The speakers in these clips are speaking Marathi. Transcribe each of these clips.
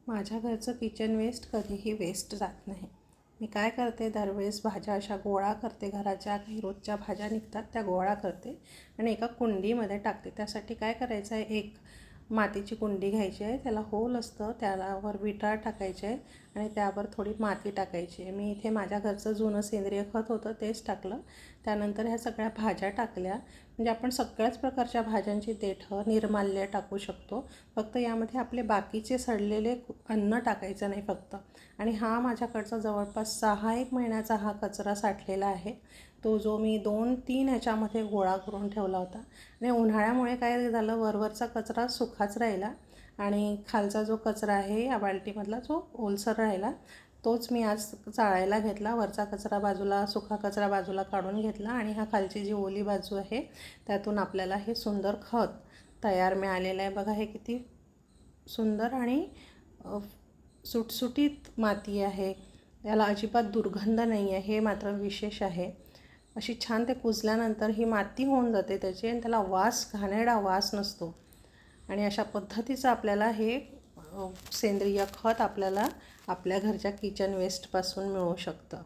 माझ्या घरचं किचन वेस्ट कधीही वेस्ट जात नाही. मी काय करते, दरवेळेस भाज्या अशा गोळा करते. घराच्या काही रोजच्या भाज्या निघतात त्या गोळा करते आणि एका कुंडीमध्ये टाकते. त्यासाठी काय करायचं आहे, एक मातीची कुंडी घ्यायची आहे, त्याला होल असतं, त्यावर विटा टाकायचे आहे आणि त्यावर थोडी माती टाकायची आहे. मी इथे माझ्या घरचं जुनं सेंद्रिय खत होतं तेच टाकलं. त्यानंतर ह्या सगळ्या भाज्या टाकल्या. म्हणजे आपण सगळ्याच प्रकारच्या भाज्यांची देठं, निर्माल्य टाकू शकतो. फक्त यामध्ये आपले बाकीचे सडलेले अन्न टाकायचं नाही फक्त. आणि हा माझ्याकडचा जवळपास 6-1 महिन्याचा हा कचरा साठलेला आहे. तो जो मी 2-3 ह्याच्यामध्ये गोळा करून ठेवला होता. आणि उन्हाळ्यामुळे काय झालं, वरवरचा कचरा सुखाच राहिला आणि खालचा जो कचरा आहे या बाल्टीमधला जो ओलसर राहिला तोच मी आज चाळायला घेतला. वरचा कचरा बाजूला, सुका कचरा बाजूला काढून घेतला आणि हा खालची जी ओली बाजू आहे त्यातून आपल्याला हे सुंदर खत तयार मिळालेलं आहे. बघा, हे किती सुंदर आणि सुटसुटीत माती आहे. याला अजिबात दुर्गंध नाही आहे, हे मात्र विशेष आहे. अशी छान ते कुजल्यानंतर ही माती होऊन जाते त्याची आणि त्याला वास, घाणेरडा वास नसतो. आणि अशा पद्धतीचं आपल्याला हे सेंद्रिय खत आपल्याला आपल्या घरच्या किचन वेस्टपासून मिळू शकतं.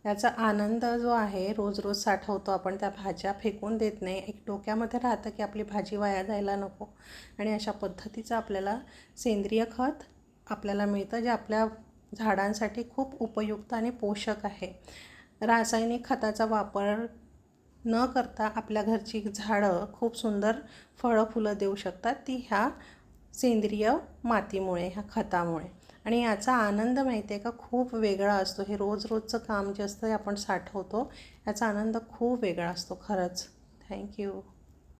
याचा आनंद जो आहे, रोज रोज साठवतो आपण, त्या भाज्या फेकून देत नाही. एक डोक्यामध्ये राहतं की आपली भाजी वाया जायला नको. आणि अशा पद्धतीचं आपल्याला सेंद्रिय खत आपल्याला मिळतं, जे आपल्या झाडांसाठी खूप उपयुक्त आणि पोषक आहे. रासायनिक खताचा वापर न करता आपल्या घरची झाडं खूप सुंदर फळं फुलं देऊ शकतात, ती ह्या सेंद्रिय मातीमुळे, ह्या खतामुळे. आणि याचा आनंद माहिती आहे का, खूप वेगळा असतो. हे रोज रोजचं काम जे असतं हे आपण साठवतो, याचा आनंद खूप वेगळा असतो खरंच. थँक्यू.